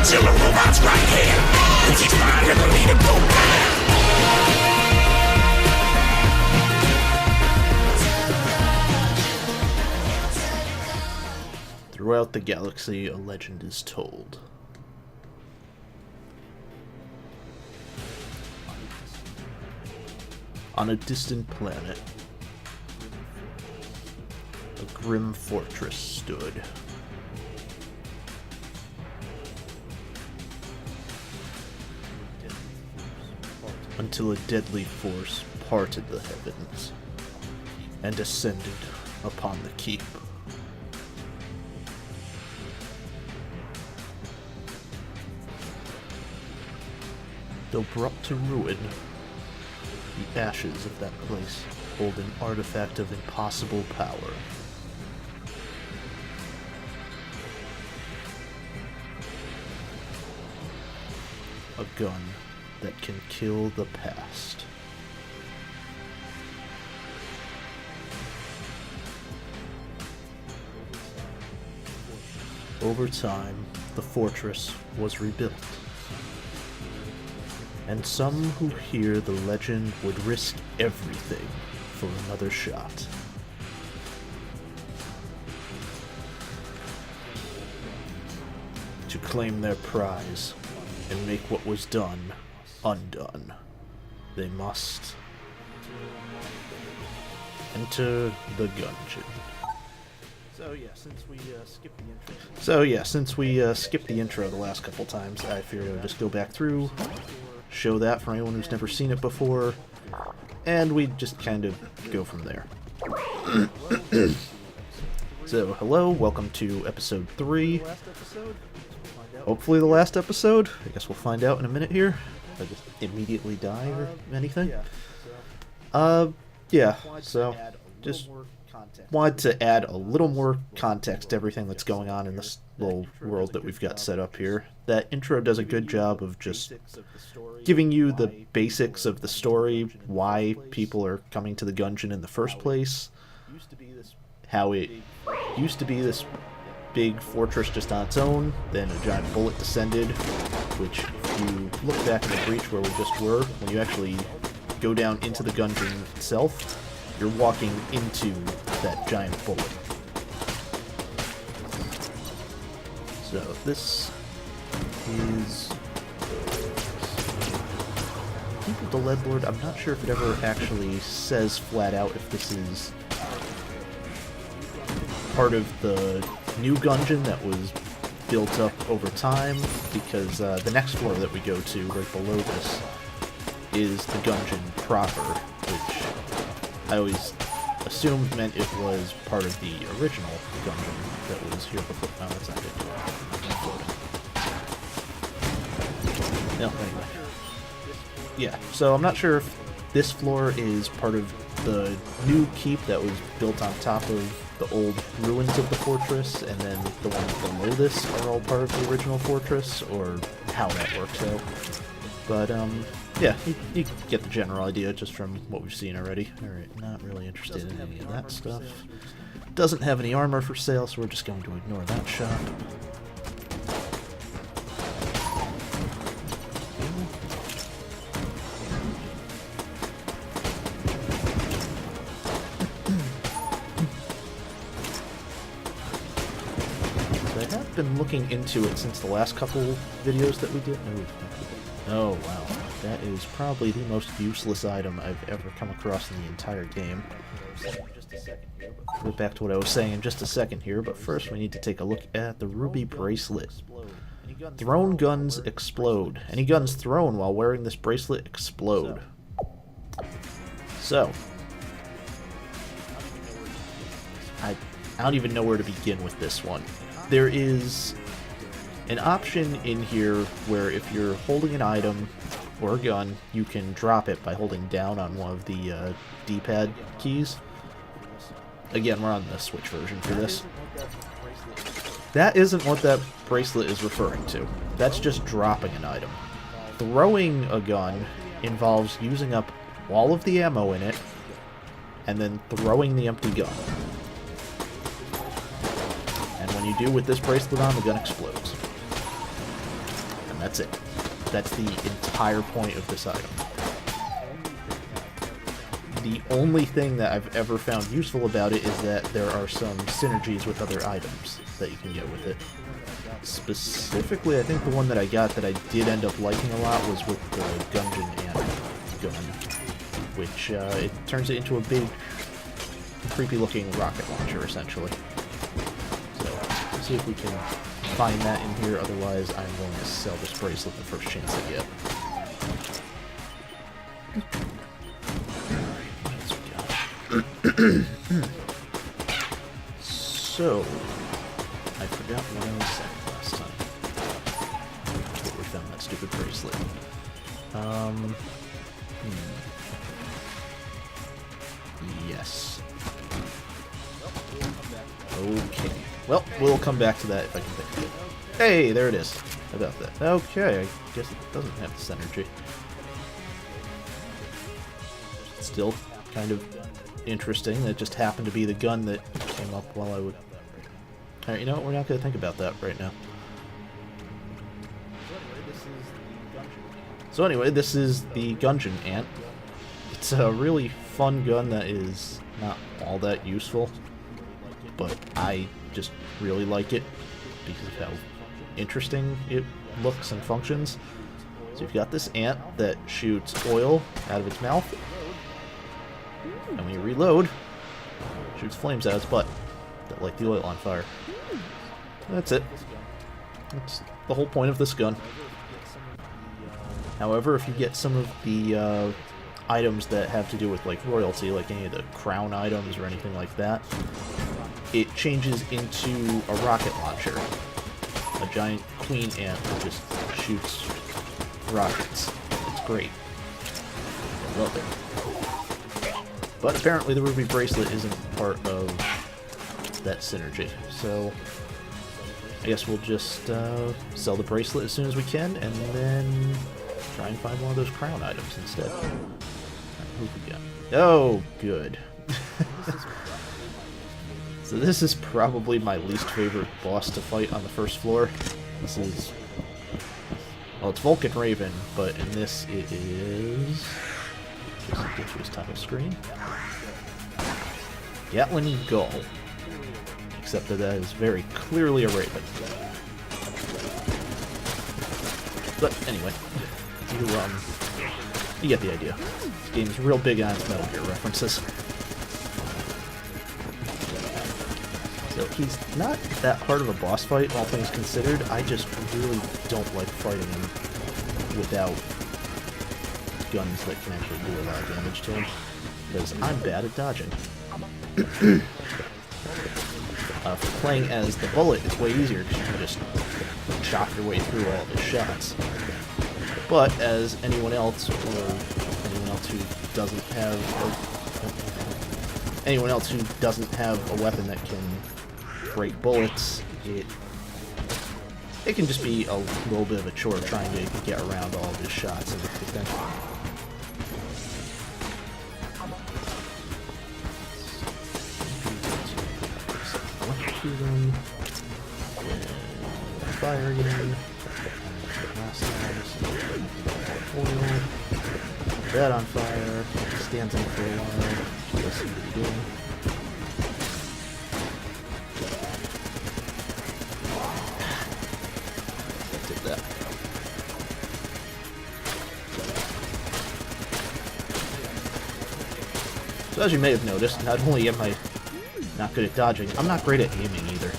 killer robots right here. Cause each mind never need to go blind. Throughout the galaxy, a legend is told. On a distant planet, a grim fortress stood. Until a deadly force parted the heavens and descended upon the keep. Though brought to ruin, the ashes of that place hold an artifact of impossible power. A gun that can kill the past. Over time, the fortress was rebuilt. And some who hear the legend would risk everything for another shot. To claim their prize and make what was done undone, they must enter the Gungeon. So yeah, since we skipped the intro the last couple times, I figured I would just go back through, show that for anyone who's never seen it before, and we just kind of go from there. So, hello, welcome to episode 3. Hopefully the last episode. I guess we'll find out in a minute here. If I just immediately die or anything. Yeah, so just wanted to add a little more context to everything that's going on in this little world that we've got set up here. That intro does a good job of just giving you the basics of the story, why people are coming to the Gungeon in the first place, how it used to be this big fortress just on its own, then a giant bullet descended, which if you look back in the breach where we just were, when you actually go down into the Gungeon itself, you're walking into that giant bullet. So this is, I think with the Lead Lord, I'm not sure if it ever actually says flat out if this is part of the new Gungeon that was built up over time, because the next floor that we go to, right below this, is the Gungeon proper, which I always assumed meant it was part of the original Gungeon that was here before. No, that's not it. No, anyway. Yeah, so I'm not sure if this floor is part of the new keep that was built on top of the old ruins of the fortress, and then the ones below this are all part of the original fortress, or how that works out. But, yeah, you get the general idea just from what we've seen already. Alright, not really interested in any of that stuff. Doesn't have any armor for sale, so we're just going to ignore that shop. Been looking into it since the last couple videos that we did. Oh wow, that is probably the most useless item I've ever come across in the entire game. We'll get back to what I was saying in just a second here, but first we need to take a look at the ruby bracelet. Thrown guns explode. Any guns thrown while wearing this bracelet explode. So, I don't even know where to begin with this one. There is an option in here where if you're holding an item or a gun, you can drop it by holding down on one of the D-pad keys. Again, we're on the Switch version for this. That isn't what that bracelet is referring to. That's just dropping an item. Throwing a gun involves using up all of the ammo in it and then throwing the empty gun. When you do with this bracelet on, the gun explodes. and that's it. That's the entire point of this item. The only thing that I've ever found useful about it is that there are some synergies with other items that you can get with it. Specifically, I think the one that I got that I did end up liking a lot was with the Gungeon gun, which it turns it into a big, creepy-looking rocket launcher, essentially. So, let's see if we can find that in here, otherwise I'm going to sell this bracelet the first chance I get. So, I forgot what I was saying last time. Before we found that stupid bracelet. Yes. Okay. Well, we'll come back to that if I can think of it. Hey, there it is. How about that? Okay, I guess it doesn't have the synergy. Still kind of interesting. That just happened to be the gun that came up while I would... Alright, you know what? We're not going to think about that right now. So anyway, this is the Gungeon ant. It's a really fun gun that is not all that useful, but I just really like it because of how interesting it looks and functions. So you've got this ant that shoots oil out of its mouth, and when you reload, it shoots flames out its butt that light the oil on fire. That's it. That's the whole point of this gun. However, if you get some of the items that have to do with like royalty, like any of the crown items or anything like that, it changes into a rocket launcher. A giant queen ant that just shoots rockets. It's great. I love it. But apparently the ruby bracelet isn't part of that synergy, so I guess we'll just sell the bracelet as soon as we can, and then try and find one of those crown items instead. Alright, who we got? Oh, good. So this is probably my least favorite boss to fight on the first floor. This is... well, it's Vulcan Raven, but in this it is... just get to his title screen. Gatling Gull. Except that is very clearly a Raven. But anyway, you get the idea. This game's real big on its Metal Gear references. So he's not that hard of a boss fight, all things considered. I just really don't like fighting him without guns that can actually do a lot of damage to him, because I'm bad at dodging. For playing as the Bullet, it's way easier because you can just chop your way through all of his shots. But as anyone else, or anyone else who doesn't have a weapon that can break bullets, it can just be a little bit of a chore trying to get around all of his shots and potential. Fire again. Oil. That on fire. Stands in for a while. Let's see what he's doing. Take that. So as you may have noticed, not only am I not good at dodging, I'm not great at aiming either.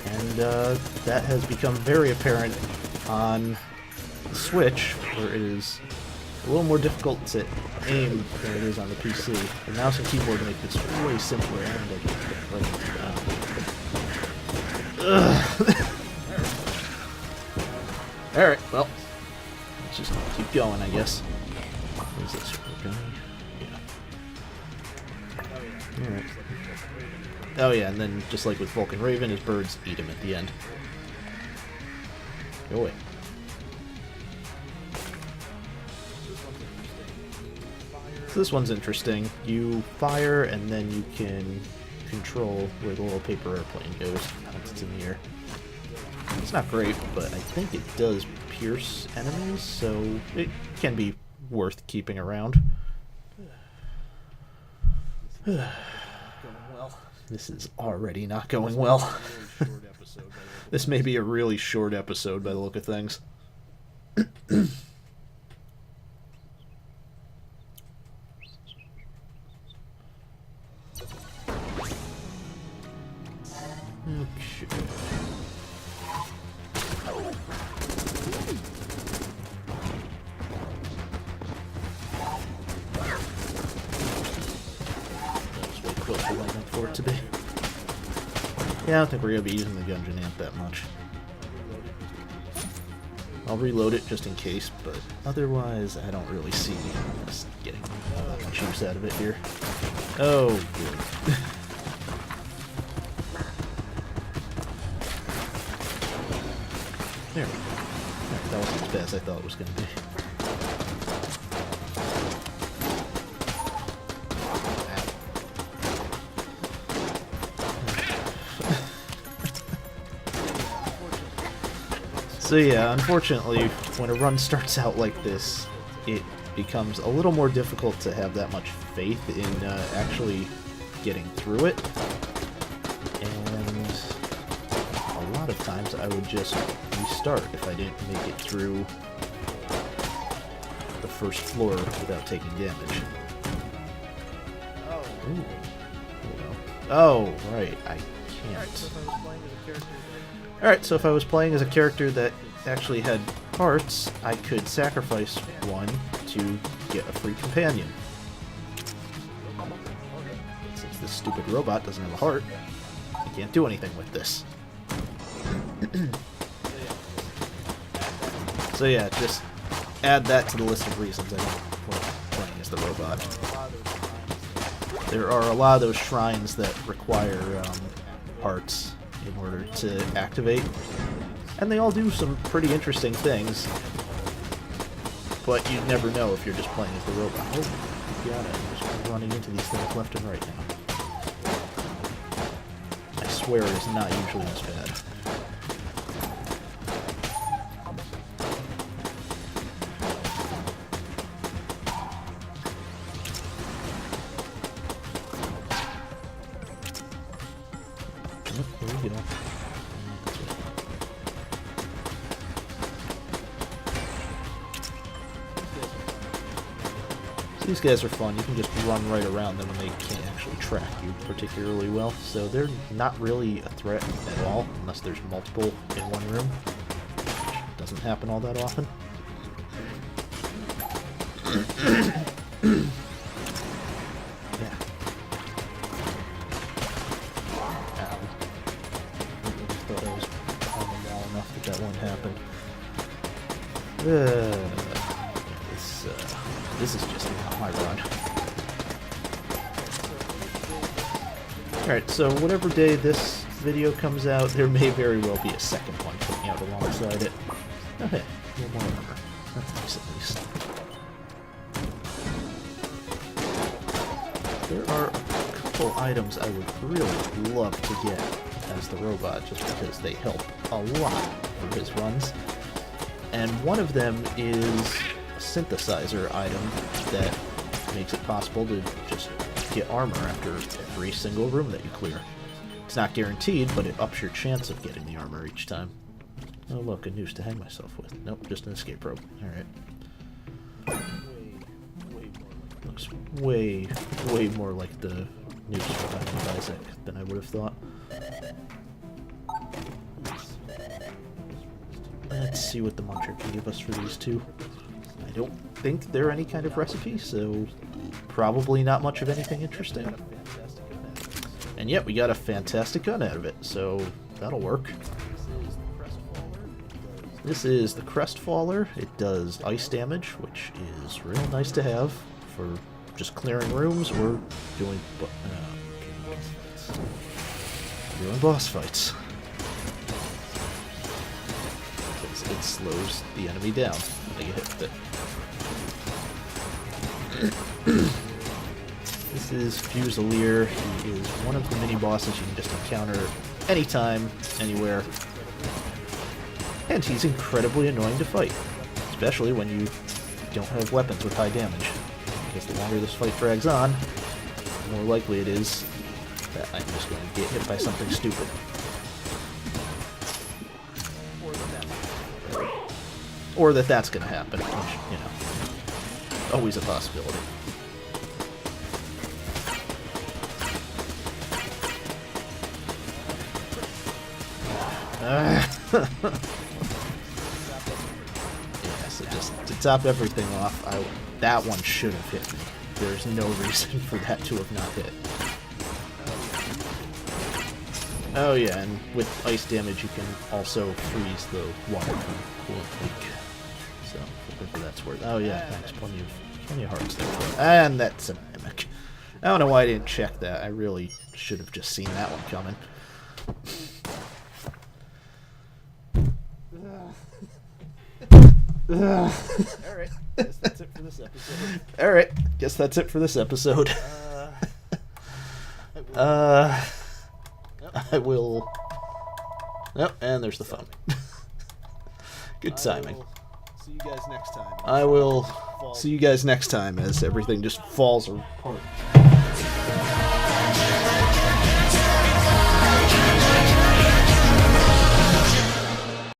And that has become very apparent on the Switch, where it is a little more difficult to aim than it is on the PC. The mouse and keyboard make this way simpler, and Alright, well, let's just keep going, I guess. What is this? We're going? Yeah. Alright. Oh yeah, and then just like with Vulcan Raven, his birds eat him at the end. Go away. So this one's interesting. You fire, and then you can control where the little paper airplane goes once it's in the air. It's not great, but I think it does pierce enemies, so it can be worth keeping around. This is already not going well. This may be a really short episode by the look of things. Okay. Closer than I meant for it to be. Yeah, I don't think we're going to be using the Gungeon amp that much. I'll reload it just in case, but otherwise I don't really see us getting that much use out of it here. Oh, good. There we go. Right, that wasn't as bad as I thought it was going to be. So yeah, unfortunately, when a run starts out like this, it becomes a little more difficult to have that much faith in actually getting through it. And a lot of times I would just restart if I didn't make it through the first floor without taking damage. Ooh. Oh, right, I can't. Alright, so if I was playing as a character that actually had hearts, I could sacrifice one to get a free companion. Since this stupid robot doesn't have a heart, I can't do anything with this. So yeah, just add that to the list of reasons I don't like playing as the robot. There are a lot of those shrines that require hearts in order to activate, and they all do some pretty interesting things, but you never know if you're just playing as the robot. Oh, God, I'm just running into these things left and right now. I swear it's not usually this bad. There we go. So these guys are fun. You can just run right around them and they can't actually track you particularly well. So they're not really a threat at all unless there's multiple in one room. Which doesn't happen all that often. That won't happen. This is just not my run. Alright, so whatever day this video comes out, there may very well be a second one coming out alongside it. Oh hey, one more armor. That's nice at least. There are a couple items I would really love to get as the robot, just because they help a lot for his runs. And one of them is a synthesizer item that makes it possible to just get armor after every single room that you clear. It's not guaranteed, but it ups your chance of getting the armor each time. Oh look, a noose to hang myself with. Nope, just an escape rope. Alright. Looks way more like the noose for Binding Isaac than I would have thought. Let's see what the muncher can give us for these two. I don't think they're any kind of recipe, so probably not much of anything interesting. And yet we got a fantastic gun out of it, so that'll work. This is the Crestfaller. It does ice damage, which is real nice to have for just clearing rooms or doing boss fights. It slows the enemy down when they get hit with it. This is Fusilier. He is one of the mini-bosses you can just encounter anytime, anywhere. And he's incredibly annoying to fight, especially when you don't have weapons with high damage. Because the longer this fight drags on, the more likely it is that I'm just going to get hit by something stupid. Or that that's going to happen, which, you know, always a possibility. Yeah, so just to top everything off, that one should have hit me. There's no reason for that to have not hit. Oh yeah, and with ice damage you can also freeze the water from coolant leak. So, whatever that's worth. Oh yeah, thanks. Plenty of hearts there. And that's a mimic. I don't know why I didn't check that. I really should have just seen that one coming. Alright, guess that's it for this episode. Alright, guess that's it for this episode. I will... Oh, and there's the phone. Good timing. See you guys next time. I will see you guys next time as everything just falls apart.